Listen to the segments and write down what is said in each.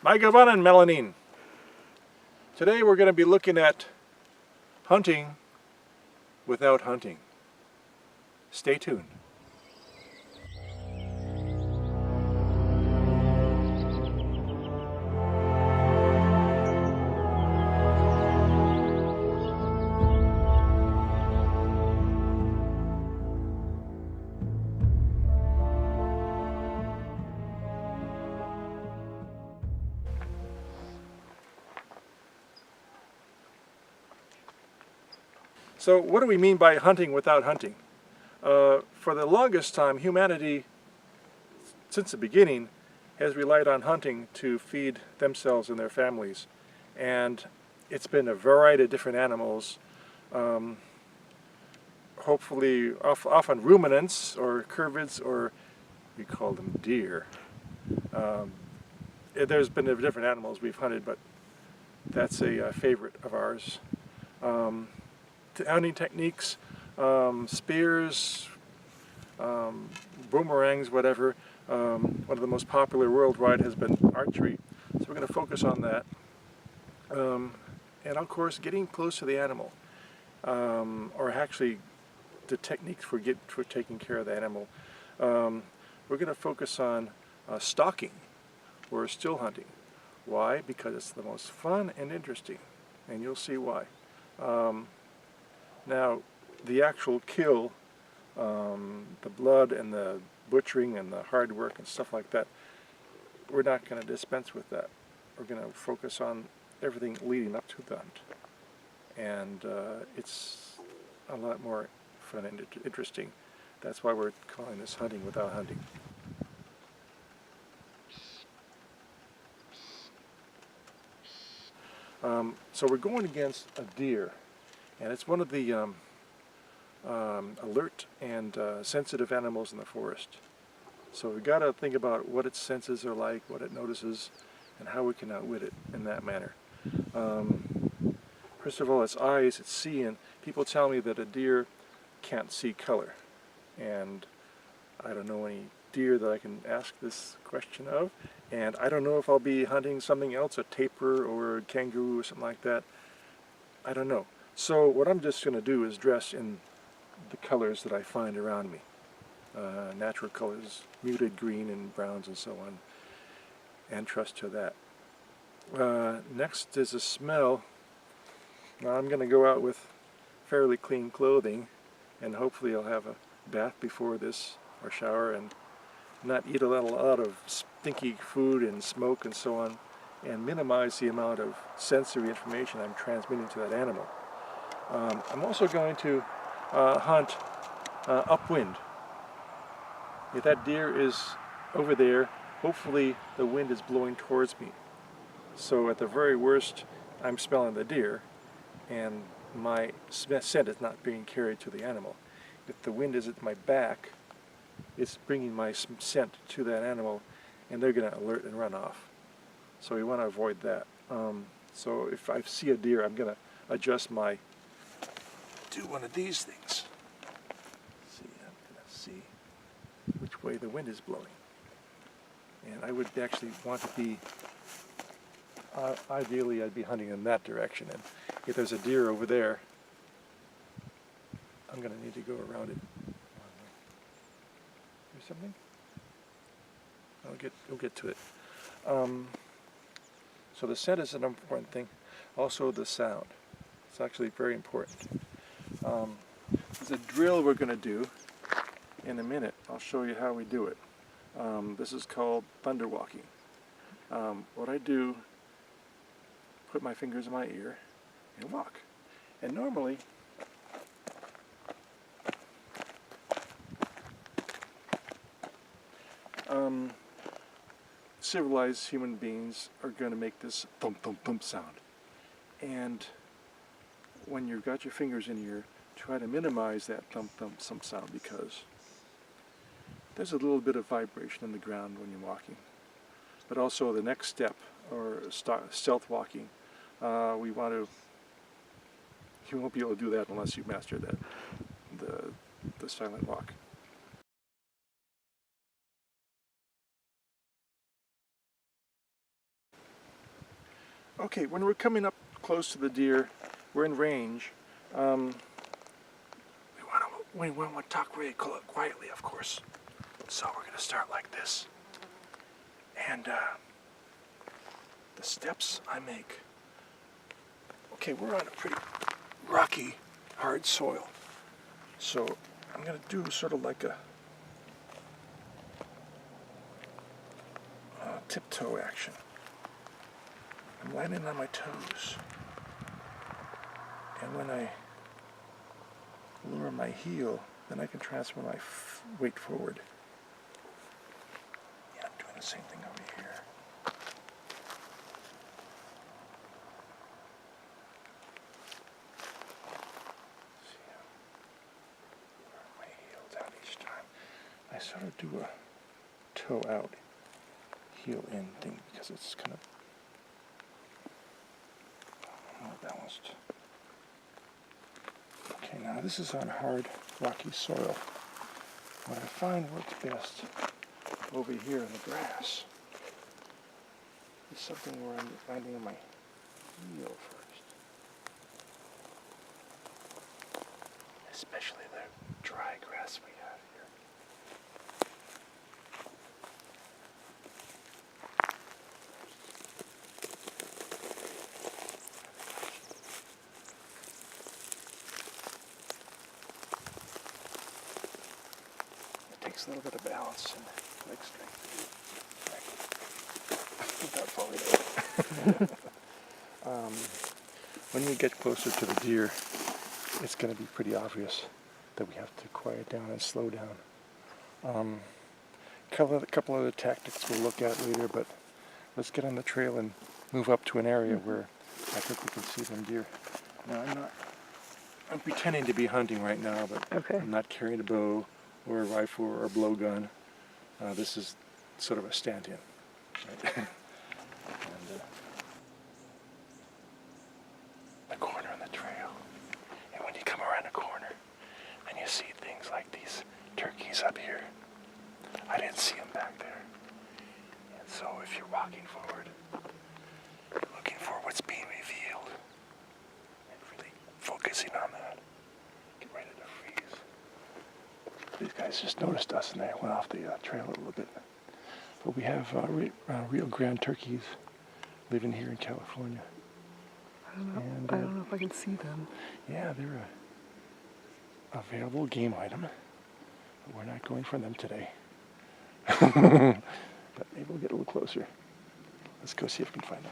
Magavan and Melanin. Today we're going to be looking at hunting without hunting. Stay tuned. So what do we mean by hunting without hunting? For the longest time, humanity, since the beginning, has relied on hunting to feed themselves and their families. And it's been a variety of different animals, hopefully often ruminants or curvids, or we call them deer. There's been different animals we've hunted, but that's a favorite of ours. Hunting techniques, spears, boomerangs, whatever. One of the most popular worldwide has been archery, so we're going to focus on that. And of course, getting close to the animal, or actually the techniques for taking care of the animal. We're going to focus on stalking or still hunting. Why? Because it's the most fun and interesting, and you'll see why. Now, the actual kill, the blood and the butchering and the hard work and stuff like that, we're not going to dispense with that. We're going to focus on everything leading up to the hunt. And it's a lot more fun and interesting. That's why we're calling this hunting without hunting. So we're going against a deer. And it's one of the alert and sensitive animals in the forest. So we've got to think about what its senses are like, what it notices, and how we can outwit it in that manner. First of all, its eyes, its seeing. People tell me that a deer can't see color. And I don't know any deer that I can ask this question of. And I don't know if I'll be hunting something else, a tapir or a kangaroo or something like that. I don't know. So what I'm just going to do is dress in the colors that I find around me. Natural colors, muted green and browns and so on, and trust to that. Next is a smell. Now I'm going to go out with fairly clean clothing, and hopefully I'll have a bath before this, or shower, and not eat a lot of stinky food and smoke and so on, and minimize the amount of sensory information I'm transmitting to that animal. I'm also going to hunt upwind. If that deer is over there, hopefully the wind is blowing towards me. So at the very worst, I'm smelling the deer, and my scent is not being carried to the animal. If the wind is at my back, it's bringing my scent to that animal, and they're going to alert and run off. So we want to avoid that. So if I see a deer, I'm going to adjust do one of these things. See, I'm going to see which way the wind is blowing. And I would actually want to be, ideally I'd be hunting in that direction. And if there's a deer over there, I'm going to need to go around it. Here's something? We'll get to it. So the scent is an important thing. Also the sound. It's actually very important. There's a drill we're going to do in a minute. I'll show you how we do it. This is called thunder walking. What I do, put my fingers in my ear and walk. And normally, civilized human beings are going to make this thump thump thump sound. And when you've got your fingers in your ear, try to minimize that thump thump thump sound, because there's a little bit of vibration in the ground when you're walking. But also the next step, or stealth walking, you won't be able to do that unless you master that, the silent walk. Okay, when we're coming up close to the deer, we're in range. We want to talk really quietly, of course. So we're going to start like this. And the steps I make. Okay, we're on a pretty rocky, hard soil. So I'm going to do sort of like a tiptoe action. I'm landing on my toes. And when I lower my heel, then I can transfer my weight forward. Yeah, I'm doing the same thing over here. See, lower my heel down each time. I sort of do a toe out, heel in thing because it's kind of more balanced. Okay, now this is on hard, rocky soil. What I find works best over here in the grass is something where I'm landing on my heel first. Especially the dry grass we have here. It takes a little bit of balance and leg strength without falling over. When we get closer to the deer, it's going to be pretty obvious that we have to quiet down and slow down. A couple other tactics we'll look at later, but let's get on the trail and move up to an area where I think we can see them deer. Now I'm pretending to be hunting right now, but Okay. I'm not carrying a bow or a rifle or a blowgun. This is sort of a stand-in. Right? And, the corner on the trail. And when you come around a corner and you see things like these turkeys up here, I didn't see them back there. And so if you're walking forward, looking for what's being revealed, and really focusing on that, get ready to freeze. These guys just noticed us and they went off the trail a little bit. But we have real grand turkeys living here in California. I don't know if I can see them. Yeah, they're a available game item, but we're not going for them today. But maybe we'll get a little closer. Let's go see if we can find them.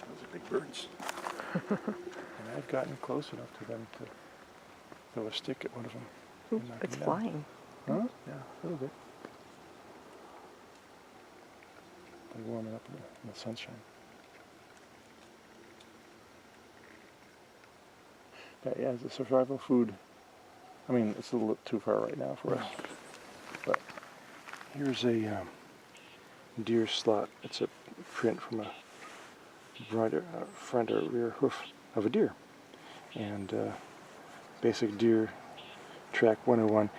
Those are big birds. And I've gotten close enough to them to throw a stick at one of them. Ooh, it's flying. Huh? Yeah, a little bit. They're warming up in the sunshine. But yeah, it's a survival food. I mean, it's a little too far right now for us. But here's a deer slot. It's a print from a front or rear hoof of a deer. And basic deer track 101.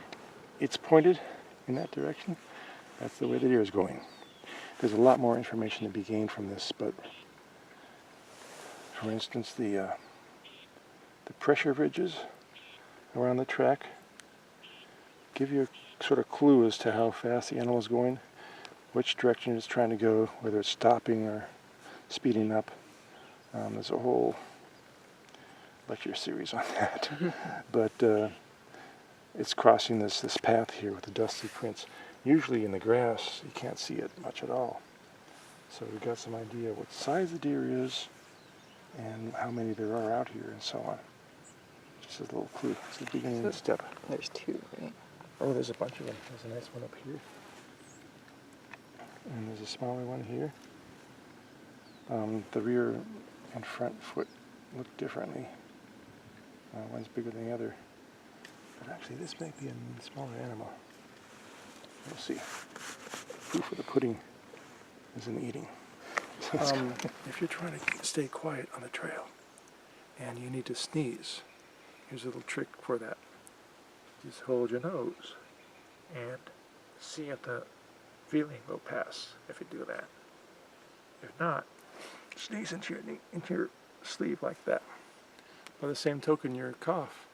It's pointed in that direction. That's the way the deer is going. There's a lot more information to be gained from this, but for instance, the pressure ridges around the track give you a sort of clue as to how fast the animal is going, which direction it's trying to go, whether it's stopping or speeding up. There's a whole lecture series on that. But it's crossing this path here with the dusty prints. Usually in the grass, you can't see it much at all. So we've got some idea what size the deer is and how many there are out here and so on. Just a little clue. It's the beginning of the step. There's two, right? Oh, there's a bunch of them. There's a nice one up here. And there's a smaller one here. The rear and front foot look differently. One's bigger than the other. But actually, this might be a smaller animal. We'll see. Proof of the pudding is in the eating. If you're trying to stay quiet on the trail and you need to sneeze, Here's a little trick for that. Just hold your nose and see if the feeling will pass if you do that. If not, sneeze into your sleeve like that. By the same token, your cough,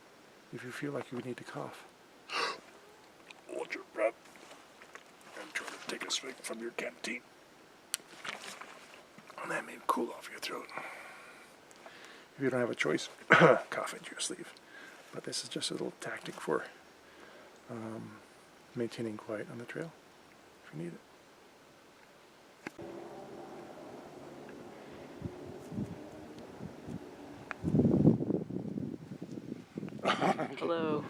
if you feel like you need to cough. Hold your breath and try to take a swig from your canteen. And that may cool off your throat. If you don't have a choice, cough into your sleeve. But this is just a little tactic for maintaining quiet on the trail if you need it. Hello.